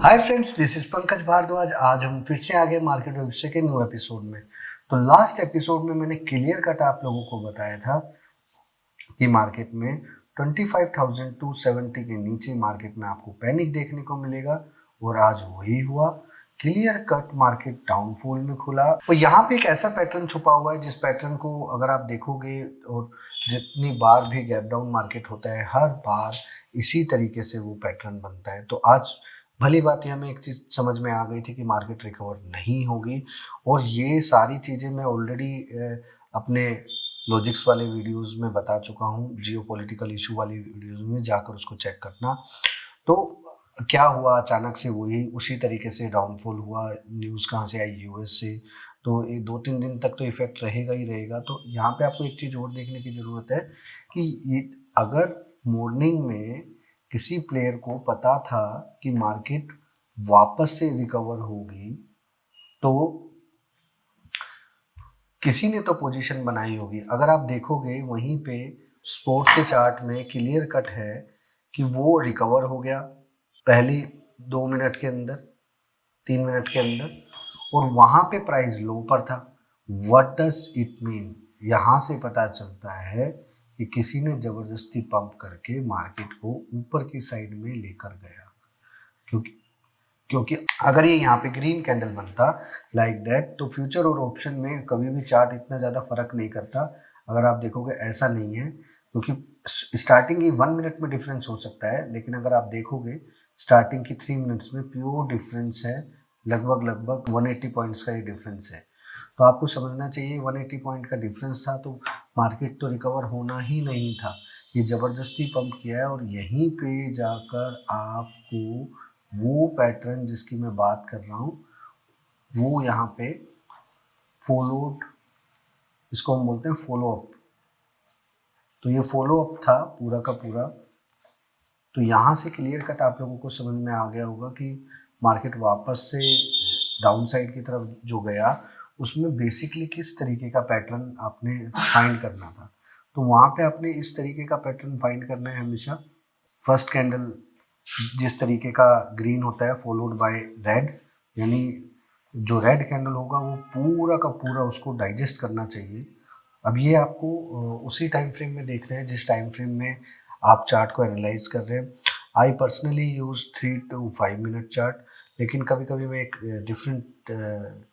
Hi friends, this is Pankaj Bhardwaj. आज हम फिर से आ गए मार्केट भविष्य के न्यू एपिसोड में। तो लास्ट एपिसोड में मैंने क्लियर कट आप लोगों को बताया था कि मार्केट में 25,270 के नीचे मार्केट में आपको पैनिक देखने को मिलेगा और आज वही हुआ। क्लियर कट मार्केट डाउनफॉल में खुला और यहाँ पे एक ऐसा पैटर्न छुपा हुआ है जिस पैटर्न को अगर आप देखोगे और जितनी बार भी गैप डाउन मार्केट होता है हर बार इसी तरीके से वो पैटर्न बनता है। तो आज भली बात ही हमें एक चीज़ समझ में आ गई थी कि मार्केट रिकवर नहीं होगी और ये सारी चीज़ें मैं ऑलरेडी अपने लॉजिक्स वाले वीडियोस में बता चुका हूँ। जियो पॉलिटिकल इशू वाली वीडियोस में जाकर उसको चेक करना। तो क्या हुआ, अचानक से वही उसी तरीके से डाउनफॉल हुआ। न्यूज़ कहाँ से आई? यूएस से। तो ये 2-3 दिन तक तो इफेक्ट रहेगा ही रहेगा। तो यहाँ पे आपको एक चीज़ और देखने की ज़रूरत है कि ये अगर मॉर्निंग में किसी प्लेयर को पता था कि मार्केट वापस से रिकवर होगी तो किसी ने तो पोजीशन बनाई होगी। अगर आप देखोगे वहीं पे स्पोर्ट के चार्ट में क्लियर कट है कि वो रिकवर हो गया पहली 2 मिनट के अंदर, 3 मिनट के अंदर, और वहां पे प्राइस लो पर था। What does it mean? यहाँ से पता चलता है कि किसी ने जबरदस्ती पंप करके मार्केट को ऊपर की साइड में लेकर गया। क्योंकि क्योंकि अगर ये यहाँ पे ग्रीन कैंडल बनता लाइक दैट तो फ्यूचर और ऑप्शन में कभी भी चार्ट इतना ज़्यादा फर्क नहीं करता। अगर आप देखोगे ऐसा नहीं है, क्योंकि स्टार्टिंग की 1 मिनट में डिफरेंस हो सकता है, लेकिन अगर आप देखोगे स्टार्टिंग की 3 मिनट्स में प्योर डिफरेंस है। लगभग 180 पॉइंट्स का ये डिफरेंस है। तो आपको समझना चाहिए 180 पॉइंट का डिफरेंस था तो मार्केट तो रिकवर होना ही नहीं था। ये ज़बरदस्ती पंप किया है और यहीं पे जाकर आपको वो पैटर्न जिसकी मैं बात कर रहा हूँ वो यहाँ पे फॉलोड, इसको हम बोलते हैं फॉलो अप। तो ये फॉलो अप था पूरा का पूरा। तो यहाँ से क्लियर कट आप लोगों को समझ में आ गया होगा कि मार्केट वापस से डाउन साइड की तरफ जो गया उसमें बेसिकली किस तरीके का पैटर्न आपने फाइंड करना था। तो वहाँ पे आपने इस तरीके का पैटर्न फाइंड करना है हमेशा। फर्स्ट कैंडल जिस तरीके का ग्रीन होता है फॉलोड बाय रेड, यानी जो रेड कैंडल होगा वो पूरा का पूरा उसको डाइजेस्ट करना चाहिए। अब ये आपको उसी टाइम फ्रेम में देख रहे हैं जिस टाइम फ्रेम में आप चार्ट को एनालाइज कर रहे हैं। I personally use 3 to 5 minute chart, लेकिन कभी कभी मैं एक डिफरेंट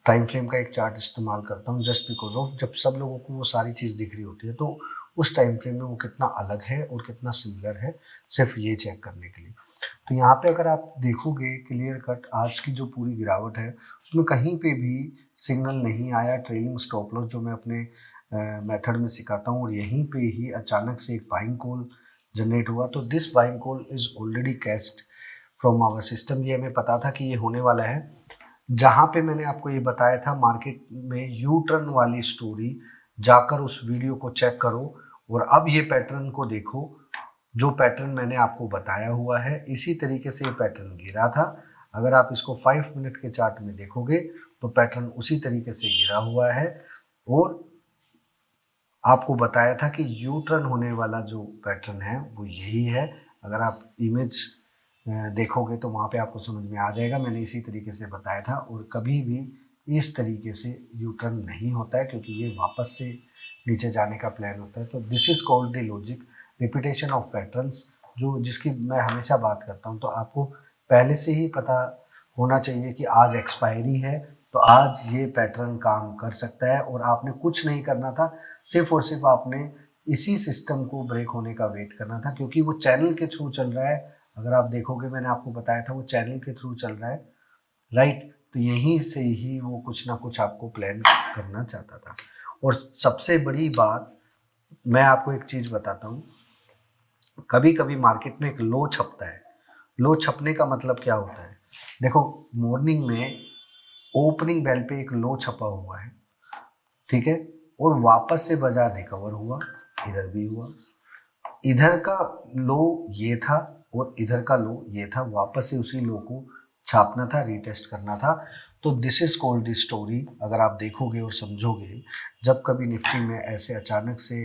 टाइम फ्रेम का एक चार्ट इस्तेमाल करता हूँ जस्ट बिकॉज ऑफ जब सब लोगों को वो सारी चीज़ दिख रही होती है तो उस टाइम फ्रेम में वो कितना अलग है और कितना सिमिलर है, सिर्फ ये चेक करने के लिए। तो यहाँ पे अगर आप देखोगे क्लियर कट आज की जो पूरी गिरावट है उसमें कहीं पे भी सिग्नल नहीं आया ट्रेलिंग स्टॉप लॉस जो मैं अपने मेथड में सिखाता हूँ, और यहीं पे ही अचानक से एक बाइंग कॉल जनरेट हुआ। तो this buying call is already catched from our system. ये हमें पता था कि ये होने वाला है। जहाँ पे मैंने आपको ये बताया था मार्केट में यू टर्न वाली स्टोरी, जाकर उस वीडियो को चेक करो और अब ये पैटर्न को देखो। जो पैटर्न मैंने आपको बताया हुआ है इसी तरीके से ये पैटर्न गिरा था। अगर आप इसको 5 मिनट के चार्ट में देखोगे तो पैटर्न उसी तरीके से गिरा हुआ है और आपको बताया था कि यू टर्न होने वाला जो पैटर्न है वो यही है। अगर आप इमेज देखोगे तो वहाँ पे आपको समझ में आ जाएगा। मैंने इसी तरीके से बताया था और कभी भी इस तरीके से यू टर्न नहीं होता है क्योंकि ये वापस से नीचे जाने का प्लान होता है। तो this is called the logic repetition of patterns, जो जिसकी मैं हमेशा बात करता हूँ। तो आपको पहले से ही पता होना चाहिए कि आज एक्सपायरी है तो आज ये पैटर्न काम कर सकता है और आपने कुछ नहीं करना था, सिर्फ और सिर्फ आपने इसी सिस्टम को ब्रेक होने का वेट करना था क्योंकि वो चैनल के थ्रू चल रहा है। अगर आप देखोगे मैंने आपको बताया था वो चैनल के थ्रू चल रहा है, राइट। तो यहीं से ही वो कुछ ना कुछ आपको प्लान करना चाहता था। और सबसे बड़ी बात मैं आपको एक चीज़ बताता हूँ, कभी कभी मार्केट में एक लो छपता है। लो छपने का मतलब क्या होता है? देखो, मॉर्निंग में ओपनिंग बेल पे एक लो छपा हुआ है, ठीक है, और वापस से बाजार रिकवर हुआ, इधर भी हुआ। इधर का लो ये था और इधर का लो ये था, वापस से उसी लो को छापना था, रीटेस्ट करना था। तो this is called the story. अगर आप देखोगे और समझोगे, जब कभी निफ्टी में ऐसे अचानक से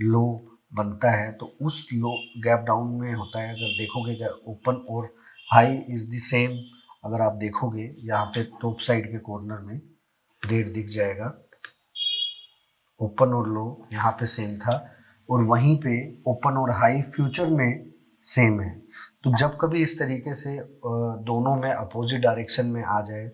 लो बनता है तो उस लो गैप डाउन में होता है। अगर देखोगे ओपन और हाई इज द सेम। अगर आप देखोगे यहाँ पे टॉप साइड के कॉर्नर में रेट दिख जाएगा, ओपन और लो यहाँ पे सेम था, और वहीं पे ओपन और हाई फ्यूचर में सेम है। तो जब कभी इस तरीके से दोनों में अपोजिट डायरेक्शन में आ जाए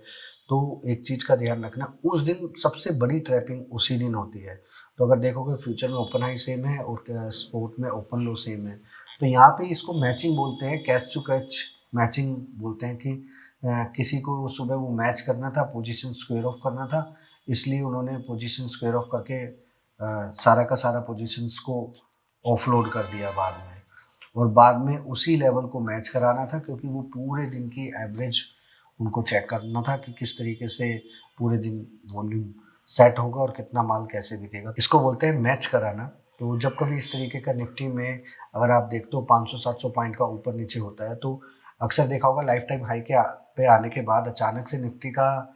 तो एक चीज़ का ध्यान रखना, उस दिन सबसे बड़ी ट्रैपिंग उसी दिन होती है। तो अगर देखोगे फ्यूचर में ओपन हाई सेम है और स्पोर्ट में ओपन लो सेम है, तो यहाँ पे इसको मैचिंग बोलते हैं, कैच टू कैच मैचिंग बोलते हैं कि किसी को सुबह वो मैच करना था, पोजीशन स्क्वायर ऑफ करना था, इसलिए उन्होंने पोजीशन स्क्वायर ऑफ करके सारा का सारा पोजीशंस को ऑफलोड कर दिया बाद में, और बाद में उसी लेवल को मैच कराना था, क्योंकि वो पूरे दिन की एवरेज उनको चेक करना था कि किस तरीके से पूरे दिन वॉल्यूम सेट होगा और कितना माल कैसे बिकेगा। इसको बोलते हैं मैच कराना। तो जब कभी इस तरीके का निफ्टी में अगर आप देखते हो 500-700 पॉइंट का ऊपर नीचे होता है, तो अक्सर देखा होगा लाइफ टाइम हाई के पे आने के बाद अचानक से निफ्टी का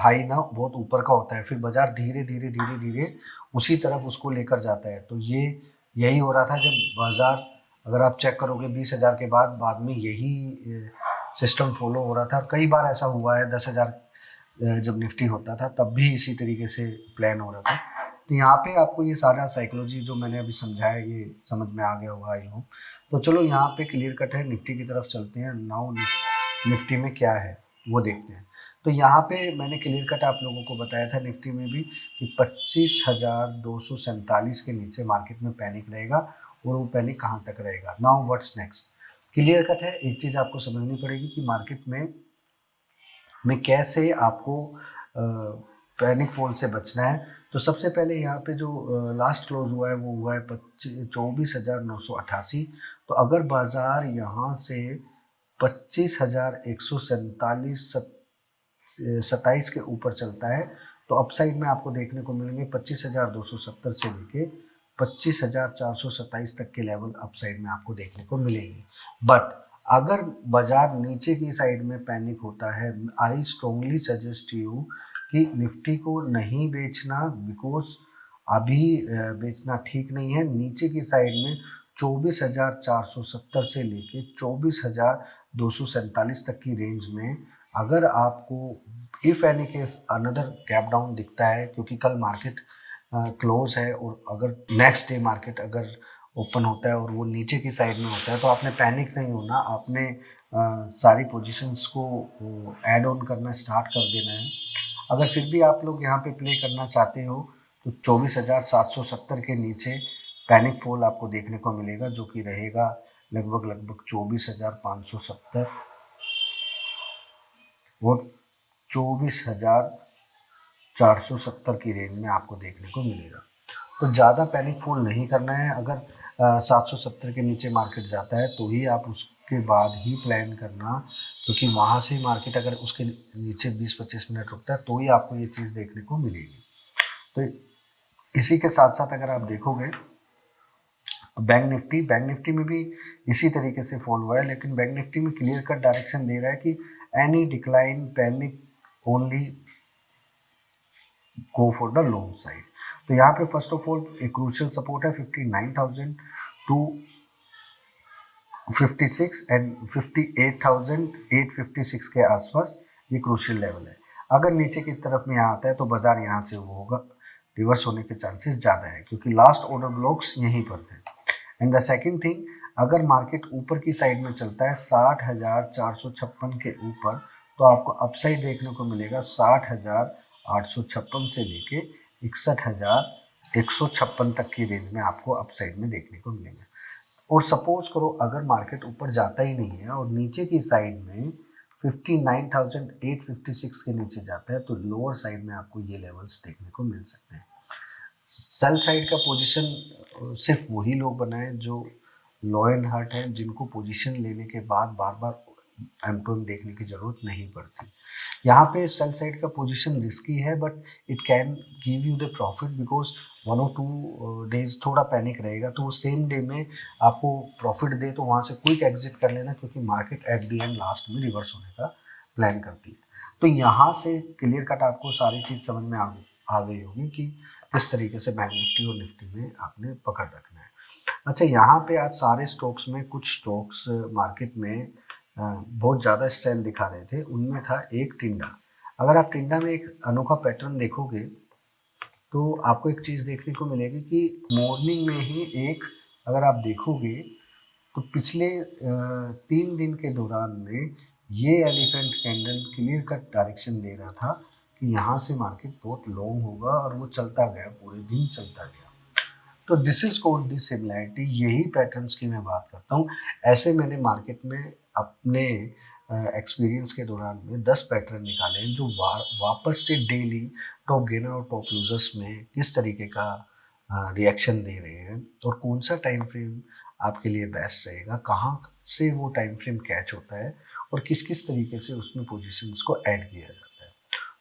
हाई ना बहुत ऊपर का होता है, फिर बाजार धीरे धीरे धीरे धीरे उसी तरफ उसको लेकर जाता है। तो ये यही हो रहा था जब बाजार, अगर आप चेक करोगे 20,000 के बाद में यही सिस्टम फॉलो हो रहा था, और कई बार ऐसा हुआ है 10,000 जब निफ्टी होता था तब भी इसी तरीके से प्लान हो रहा था। तो यहाँ पे आपको ये सारा साइकोलॉजी जो मैंने अभी समझाया ये समझ में आ गया होगा आई होप। तो चलो यहाँ पे क्लियर कट है, निफ्टी की तरफ चलते हैं। नाउ निफ्टी में क्या है वो देखते हैं। तो यहाँ पे मैंने क्लियर कट आप लोगों को बताया था निफ्टी में भी कि 25,247 के नीचे मार्केट में पैनिक रहेगा, और वो पैनिक कहाँ तक रहेगा। Now what's next, clear cut है। एक चीज़ आपको समझनी पड़ेगी कि मार्केट में कैसे आपको पैनिक फॉल से बचना है। तो सबसे पहले यहाँ पे जो लास्ट क्लोज हुआ है वो हुआ है 24,988। तो अगर बाजार यहाँ से 25,147 27 के ऊपर चलता है तो अपसाइड में आपको देखने को मिलेंगे 25,270 से लेके 25,427 तक के लेवल अपसाइड में आपको देखने को मिलेंगे। बट अगर बाजार नीचे की साइड में पैनिक होता है, आई स्ट्रांगली सजेस्ट यू कि निफ्टी को नहीं बेचना, बिकॉज अभी बेचना ठीक नहीं है। नीचे की साइड में 24,470 से लेके 24,247 तक की रेंज में अगर आपको if any case another gap down दिखता है, क्योंकि कल मार्केट क्लोज है और अगर नेक्स्ट डे मार्केट अगर ओपन होता है और वो नीचे की साइड में होता है, तो आपने पैनिक नहीं होना, आपने सारी पोजीशंस को ऐड ऑन करना स्टार्ट कर देना है। अगर फिर भी आप लोग यहाँ पे प्ले करना चाहते हो तो 24,770 के नीचे पैनिक फॉल आपको देखने को मिलेगा, जो कि रहेगा लगभग 24,570 और 24,470 की रेंज में आपको देखने को मिलेगा। तो ज़्यादा पैनिक फॉल नहीं करना है। अगर 770 के नीचे मार्केट जाता है तो ही आप उसके बाद ही प्लान करना, क्योंकि वहाँ से मार्केट अगर उसके नीचे 20-25 मिनट रुकता है तो ही आपको ये चीज़ देखने को मिलेगी। तो इसी के साथ साथ अगर आप देखोगे बैंक निफ्टी में भी इसी तरीके से फॉल हुआ है, लेकिन बैंक निफ्टी में क्लियर कट डायरेक्शन दे रहा है कि any decline panic only go for the long side. तो यहाँ पे फर्स्ट ऑफ ऑल एक क्रूशियल सपोर्ट है 59,000 टू 56 एंड 58,856 के आसपास ये क्रूशियल लेवल है। अगर नीचे की तरफ में यहाँ आता है तो बाजार यहाँ से वो होगा रिवर्स होने के चांसेस ज़्यादा है, क्योंकि लास्ट ऑर्डर ब्लॉक्स यहीं पर थे। एंड द सेकंड थिंग, अगर मार्केट ऊपर की साइड में चलता है 60,456 के ऊपर, तो आपको अपसाइड देखने को मिलेगा 60,856 से लेके 61,156 तक की रेंज में आपको अपसाइड में देखने को मिलेगा। और सपोज करो अगर मार्केट ऊपर जाता ही नहीं है और नीचे की साइड में 59,856 के नीचे जाता है, तो लोअर साइड में आपको ये लेवल्स देखने को मिल सकते हैं। सेल साइड का पोजीशन सिर्फ वही लोग बनाए जो लो एंड हार्ट है, जिनको पोजीशन लेने के बाद बार बार एम देखने की जरूरत नहीं पड़ती। यहाँ पे सेल साइड का पोजीशन रिस्की है, but it can give you the profit, because 1 और 2 डेज थोड़ा पैनिक रहेगा, तो वो सेम डे में आपको प्रॉफिट दे तो वहाँ से क्विक एग्जिट कर लेना, क्योंकि market at the end last में रिवर्स होने का प्लान करती है। तो यहाँ से क्लियर कट आपको सारी चीज़ समझ में आ गई होगी कि किस तरीके से बैंक निफ्टी और निफ्टी में आपने पकड़ रखना है। अच्छा, यहाँ पे आज सारे स्टॉक्स में कुछ स्टॉक्स मार्केट में बहुत ज़्यादा स्ट्रेंथ दिखा रहे थे, उनमें था एक टिंडा। अगर आप टिंडा में एक अनोखा पैटर्न देखोगे तो आपको एक चीज़ देखने को मिलेगी कि मॉर्निंग में ही एक, अगर आप देखोगे तो पिछले 3 दिन के दौरान में ये elephant candle clear cut direction दे रहा था कि यहाँ से मार्केट बहुत लॉन्ग होगा, और वो चलता गया, पूरे दिन चलता गया। तो this is called the similarity. यही पैटर्न्स की मैं बात करता हूँ। ऐसे मैंने मार्केट में अपने एक्सपीरियंस के दौरान में 10 पैटर्न निकाले हैं जो वापस से डेली टॉप गेनर और टॉप यूजर्स में किस तरीके का रिएक्शन दे रहे हैं, और कौन सा टाइम फ्रेम आपके लिए बेस्ट रहेगा, कहाँ से वो टाइम फ्रेम कैच होता है, और किस किस तरीके से उसमें पोजीशंस को ऐड किया जाता है।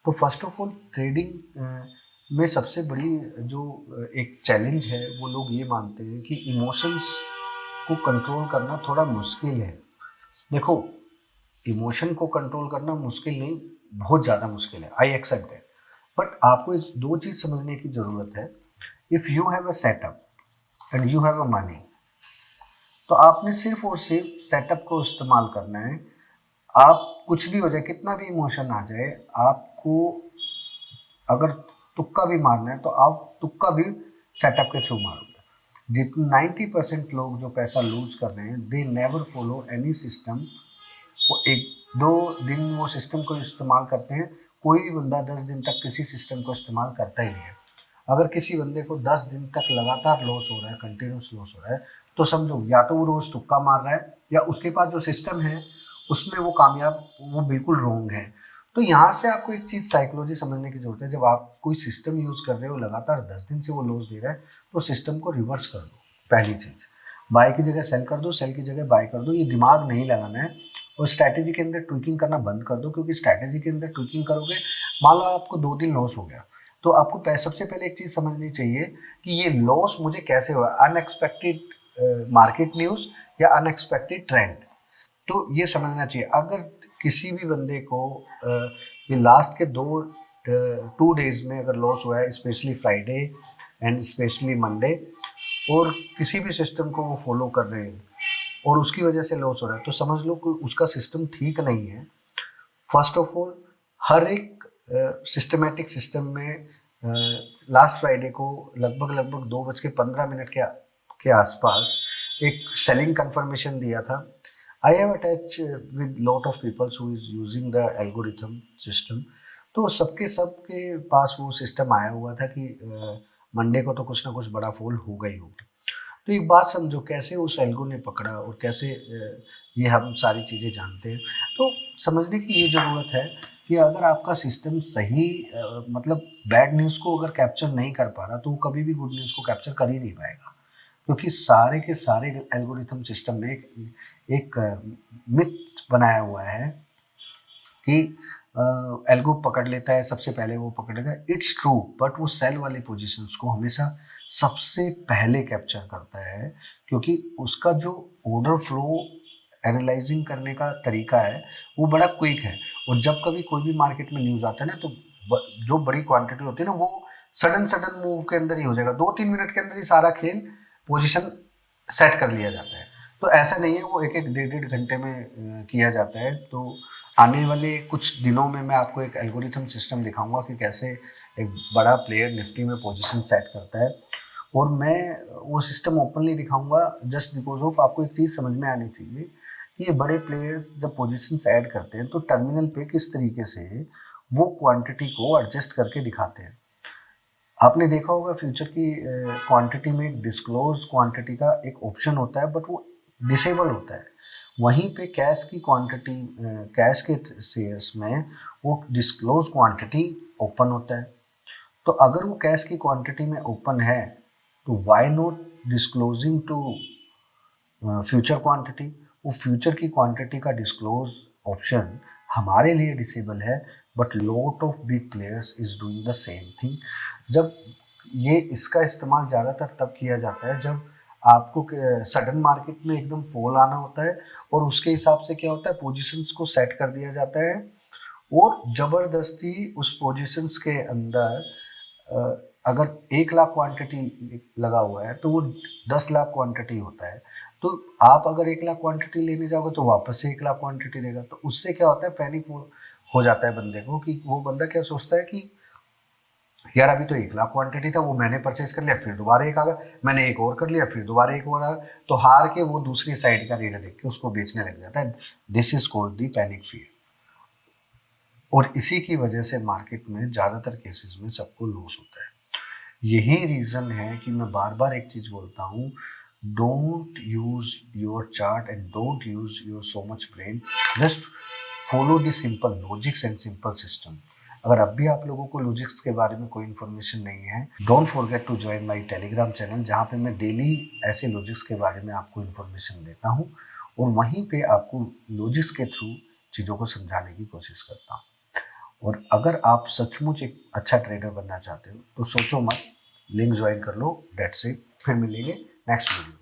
तो फर्स्ट ऑफ ऑल ट्रेडिंग में सबसे बड़ी जो एक चैलेंज है, वो लोग ये मानते हैं कि इमोशंस को कंट्रोल करना थोड़ा मुश्किल है। देखो, इमोशन को कंट्रोल करना मुश्किल नहीं, बहुत ज़्यादा मुश्किल है, आई एक्सेप्ट इट। बट आपको एक दो चीज़ समझने की ज़रूरत है। If you have a setup and you have a money, तो आपने सिर्फ और सिर्फ सेटअप को इस्तेमाल करना है। आप कुछ भी हो जाए, कितना भी इमोशन आ जाए, आपको अगर तुक्का भी मारना है तो आप तुक्का भी सेटअप के थ्रू मारोगे। जितने 90% लोग जो पैसा लूज कर रहे हैं, they never follow any system. वो एक दो दिन वो सिस्टम को इस्तेमाल करते हैं। कोई भी बंदा 10 दिन तक किसी सिस्टम को इस्तेमाल करता ही नहीं है। अगर किसी बंदे को 10 दिन तक लगातार लॉस हो रहा है, कंटिन्यूस लॉस हो रहा है, तो समझो या तो वो रोज तुक्का मार रहा है, या उसके पास जो सिस्टम है उसमें वो कामयाब, वो बिल्कुल रॉन्ग है। तो यहाँ से आपको एक चीज़ साइकोलॉजी समझने की जरूरत है। जब आप कोई सिस्टम यूज कर रहे हो, लगातार 10 दिन से वो लॉस दे रहा है, तो सिस्टम को रिवर्स कर दो। पहली चीज़, बाय की जगह सेल कर दो, सेल की जगह बाय कर दो। ये दिमाग नहीं लगाना है। और स्ट्रैटेजी के अंदर ट्विकिंग करना बंद कर दो, क्योंकि स्ट्रैटेजी के अंदर ट्विकिंग करोगे, मान लो आपको 2 दिन लॉस हो गया, तो आपको सबसे पहले एक चीज़ समझनी चाहिए कि ये लॉस मुझे कैसे हुआ, अनएक्सपेक्टेड मार्केट न्यूज़ या अनएक्सपेक्टेड ट्रेंड। तो ये समझना चाहिए। अगर किसी भी बंदे को ये लास्ट के 2 डेज में अगर लॉस हुआ है, specially Friday and specially Monday, और किसी भी सिस्टम को वो फॉलो कर रहे हैं और उसकी वजह से लॉस हो रहा है, तो समझ लो कि उसका सिस्टम ठीक नहीं है। फर्स्ट ऑफ ऑल, हर एक सिस्टमेटिक सिस्टम में लास्ट फ्राइडे को लगभग 2:15 के आसपास एक सेलिंग कंफर्मेशन दिया था। I have attach with lot of peoples who is using the algorithm system. तो सबके पास वो सिस्टम आया हुआ था कि मंडे को तो कुछ ना कुछ बड़ा फॉल होगा ही होगा। तो एक बात समझो, कैसे उस एल्गो ने पकड़ा और कैसे ये हम सारी चीज़ें जानते हैं। तो समझने की ये ज़रूरत है कि अगर आपका सिस्टम सही मतलब बैड न्यूज़ को अगर कैप्चर नहीं कर पा रहा, तो वो कभी भी गुड न्यूज़ को कैप्चर कर ही नहीं पाएगा। क्योंकि सारे के सारे एल्गोरिथम सिस्टम में एक मिथ बनाया हुआ है कि एल्गो पकड़ लेता है, सबसे पहले वो पकड़ेगा। इट्स ट्रू, बट वो सेल वाली पोजीशंस को हमेशा सबसे पहले कैप्चर करता है, क्योंकि उसका जो ऑर्डर फ्लो एनालाइजिंग करने का तरीका है वो बड़ा क्विक है। और जब कभी कोई भी मार्केट में न्यूज़ आता है ना, तो जो बड़ी क्वांटिटी होती है ना, वो सडन सडन मूव के अंदर ही हो जाएगा। 2-3 मिनट के अंदर ही सारा खेल पोजीशन सेट कर लिया जाता है। तो ऐसा नहीं है, वो एक एक 1.5 घंटे में किया जाता है। तो आने वाले कुछ दिनों में मैं आपको एक एल्गोरिथम सिस्टम दिखाऊंगा कि कैसे एक बड़ा प्लेयर निफ्टी में पोजीशन सेट करता है। और मैं वो सिस्टम ओपनली दिखाऊंगा, जस्ट बिकॉज ऑफ आपको एक चीज़ समझ में आनी चाहिए कि ये बड़े प्लेयर्स जब पोजीशंस ऐड करते हैं तो टर्मिनल पे किस तरीके से वो क्वांटिटी को एडजस्ट करके दिखाते हैं। आपने देखा होगा फ्यूचर की क्वांटिटी में एक डिस्क्लोज क्वांटिटी का एक ऑप्शन होता है, बट वो डिसेबल होता है। वहीं पे कैश की क्वांटिटी, कैश के शेयर्स में वो डिस्क्लोज क्वांटिटी ओपन होता है। तो अगर वो कैश की क्वांटिटी में ओपन है, तो why not disclosing to future quantity. वो फ्यूचर की क्वांटिटी का डिस्क्लोज ऑप्शन हमारे लिए डिसेबल है, but lot of big players is doing the same thing. जब ये इसका इस्तेमाल ज़्यादातर तब किया जाता है जब आपको सडन मार्केट में एकदम फॉल आना होता है, और उसके हिसाब से क्या होता है, पोजीशंस को सेट कर दिया जाता है, और ज़बरदस्ती उस पोजीशंस के अंदर अगर 1 लाख क्वांटिटी लगा हुआ है तो वो 10 लाख क्वांटिटी होता है। तो आप अगर 1 लाख क्वांटिटी लेने जाओगे तो वापस से 1 लाख क्वांटिटी देगा। तो उससे क्या होता है, पैनिक हो जाता है बंदे को, कि वो बंदा क्या सोचता है कि यार अभी तो 1 लाख क्वांटिटी था, वो मैंने परचेज कर लिया, फिर दोबारा एक आ गया, मैंने एक और कर लिया, फिर दोबारा एक और आ गया, तो हार के वो दूसरी साइड का रेट देख के उसको बेचने लग जाता है। This is called the panic fear. और इसी की वजह से मार्केट में ज़्यादातर केसेस में सबको लॉस होता है। यही रीज़न है कि मैं बार बार एक चीज़ बोलता हूँ, don't use your chart and don't use your so much brain, just follow the simple logics and simple system. अगर अब भी आप लोगों को लॉजिक्स के बारे में कोई इन्फॉर्मेशन नहीं है, don't forget to join my Telegram channel, जहाँ पे मैं डेली ऐसे लॉजिक्स के बारे में आपको इन्फॉर्मेशन देता हूँ और वहीं पे आपको लॉजिक्स के थ्रू चीज़ों को समझाने की कोशिश करता हूँ। और अगर आप सचमुच एक अच्छा ट्रेडर बनना चाहते हो तो सोचो मत, लिंक ज्वाइन कर लो, डेट्स इट। फिर मिलेंगे नेक्स्ट वीडियो।